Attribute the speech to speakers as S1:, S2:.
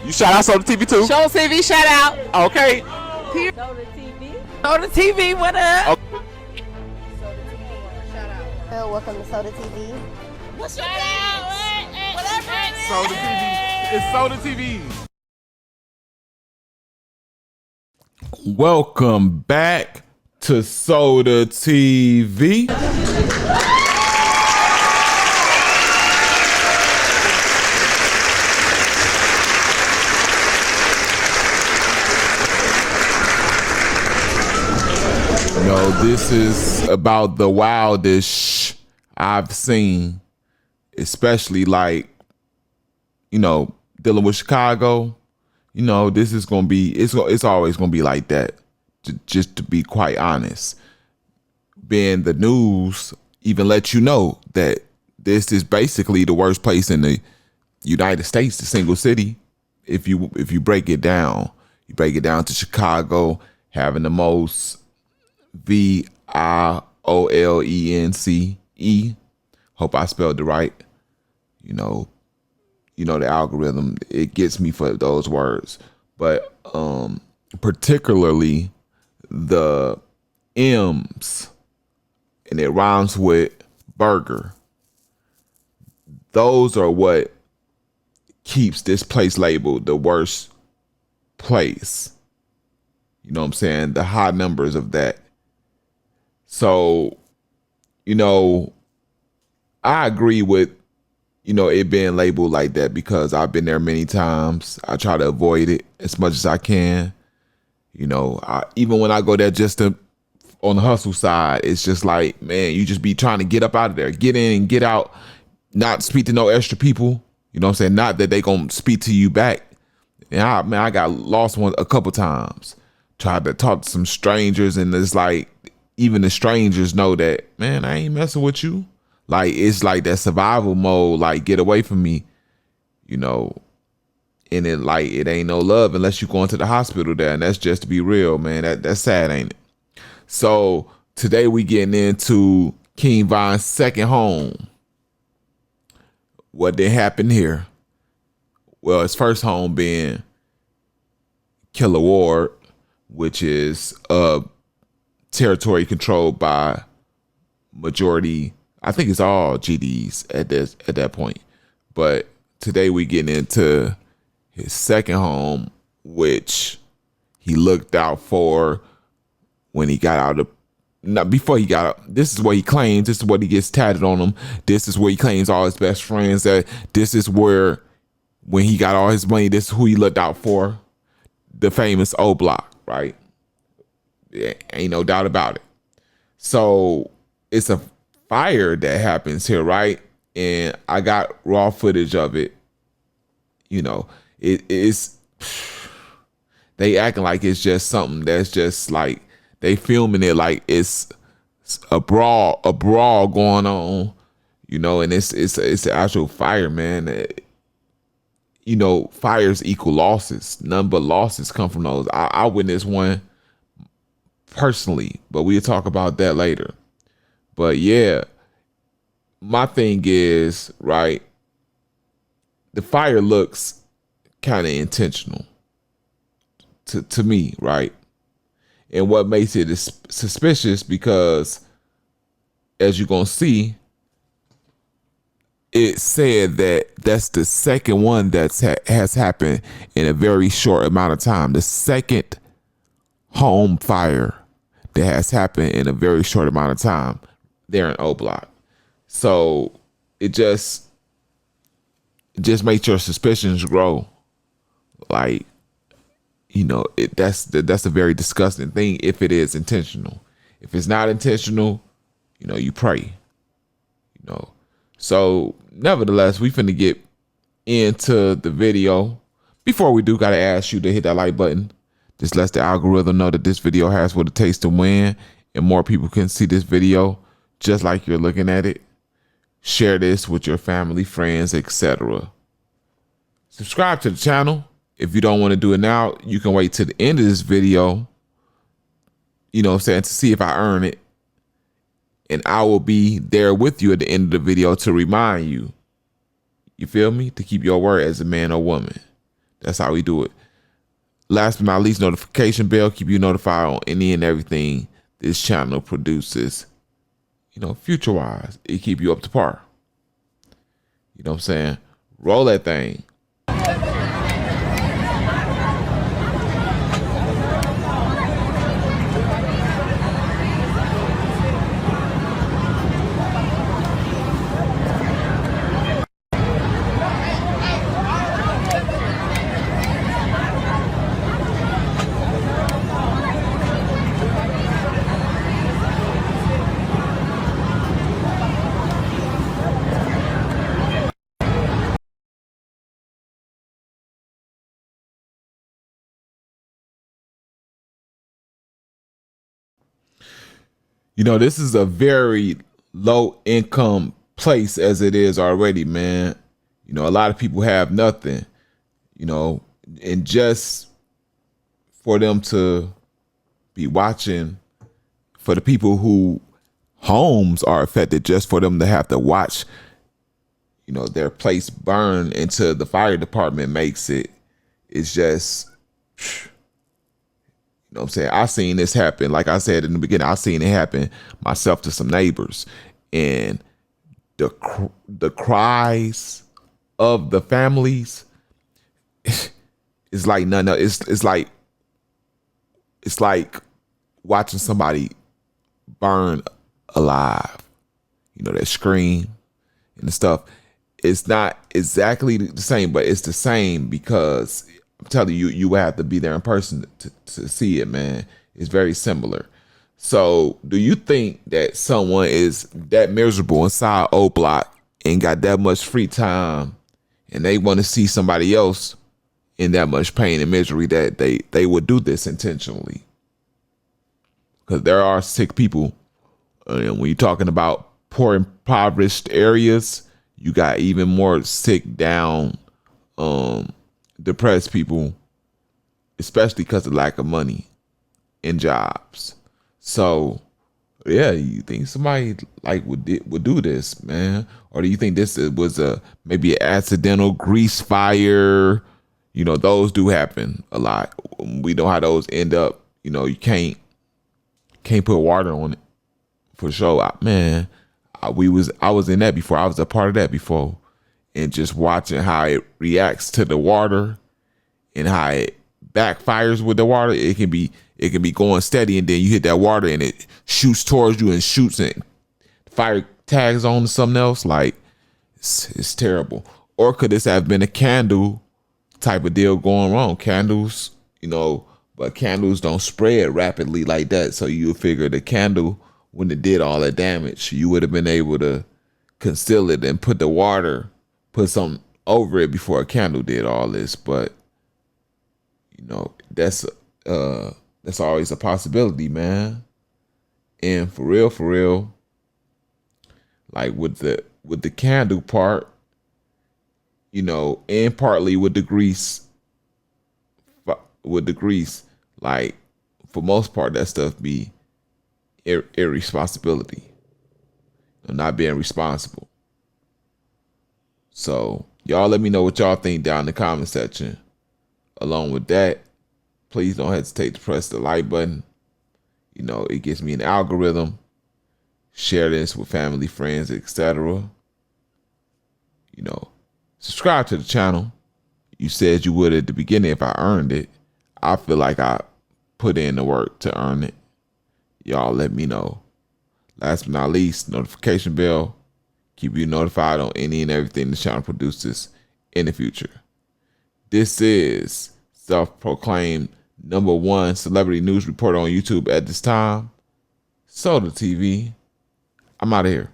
S1: You shout out Soda TV too?
S2: Show TV shout out.
S1: Okay.
S3: Soda TV.
S2: Soda TV, what up?
S1: Okay.
S3: Soda TV want to shout out.
S4: Welcome to Soda TV.
S2: What's your name? Whatever it is.
S1: Soda TV. It's Soda TV. Welcome back to Soda TV. This is about the wildest I've seen, especially like, dealing with Chicago. This is going to be, it's always going to be like that, just to be quite honest. Being the news even let you know that this is basically the worst place in the United States, the single city. If you break it down, to Chicago having the most violence. Hope I spelled it right. The algorithm, it gets me for those words. But particularly the M's, and it rhymes with burger. Those are what keeps this place labeled the worst place. You know what I'm saying? The high numbers of that. So, I agree with, it being labeled like that because I've been there many times. I try to avoid it as much as I can. Even when I go there just on the hustle side, it's just like, man, you just be trying to get up out of there, get in and get out, not speak to no extra people. You know what I'm saying? Not that they gonna speak to you back. And I got lost a couple times. Tried to talk to some strangers, and it's like, even the strangers know that, man, I ain't messing with you. Like, it's like that survival mode, like, get away from me, and it ain't no love unless you go into the hospital there. And that's just to be real, man. That's sad, ain't it? So today we getting into King Von's second home. What did happen here? Well, his first home being Killer Ward, which is territory controlled by majority, I think it's all GDs at that point. But today we getting into his second home, which he looked out for when he got out of, not before he got out. This is what he claims. This is what he gets tatted on him. This is where he claims all his best friends, that this is where, when he got all his money, this is who he looked out for. The famous O Block, right? Yeah, ain't no doubt about it. So it's a fire that happens here, right? And I got raw footage of it. It's they acting like it's just something that's just like they filming it like it's a brawl going on, and it's an actual fire, man. Fires equal losses. None but losses come from those. I witnessed one personally, but we'll talk about that later. But yeah, my thing is, right, the fire looks kind of intentional to me, right? And what makes it is suspicious because, as you're going to see, it said that that's the second one that has happened in a very short amount of time. The second home fire that has happened in a very short amount of time there in O Block. So it just makes your suspicions grow. Like, that's a very disgusting thing if it is intentional. If it's not intentional, you pray. So nevertheless, we finna get into the video. Before we do, gotta ask you to hit that like button. This lets the algorithm know that this video has what it takes to win, and more people can see this video just like you're looking at it. Share this with your family, friends, etc. Subscribe to the channel. If you don't want to do it now, you can wait to the end of this video, to see if I earn it. And I will be there with you at the end of the video to remind you. You feel me? To keep your word as a man or woman. That's how we do it. Last but not least, notification bell. Keep you notified on any and everything this channel produces. Future wise, it keep you up to par. You know what I'm saying? Roll that thing. This is a very low income place as it is already, man. A lot of people have nothing, and just for them to be watching, for the people who homes are affected, just for them to have to watch, their place burn until the fire department makes it, it's just, you know what I'm saying? I seen this happen. Like I said in the beginning, I seen it happen myself to some neighbors. And the cries of the families is like none of it's like watching somebody burn alive. That scream and the stuff. It's not exactly the same, but it's the same because I'm telling you, you have to be there in person to see it, man. It's very similar. So do you think that someone is that miserable inside O Block and got that much free time and they want to see somebody else in that much pain and misery that they would do this intentionally? Because there are sick people. And when you're talking about poor, impoverished areas, you got even more sick, down, depressed people, especially because of lack of money and jobs. So, yeah, you think somebody like would do this, man? Or do you think this was maybe an accidental grease fire? Those do happen a lot. We know how those end up. You can't put water on it for sure, man. I was in that before. I was a part of that before. And just watching how it reacts to the water and how it backfires with the water, it can be going steady, and then you hit that water and it shoots towards you and shoots and fire tags on to something else. Like it's terrible. Or could this have been a candle type of deal going wrong? Candles, but candles don't spread rapidly like that. So you would figure the candle, when it did all that damage, you would have been able to conceal it and put something over it before a candle did all this. But that's always a possibility, man. And for real, like with the candle part, and partly with the grease, like for most part, that stuff be irresponsibility, not being responsible. So y'all let me know what y'all think down in the comment section. Along with that, please don't hesitate to press the like button. It gives me an algorithm. Share this with family, friends, etc. Subscribe to the channel. You said you would at the beginning if I earned it. I feel like I put in the work to earn it. Y'all let me know. Last but not least, notification bell. Keep you notified on any and everything the channel produces in the future. This is self-proclaimed #1 celebrity news reporter on YouTube at this time, Soda TV. I'm out of here.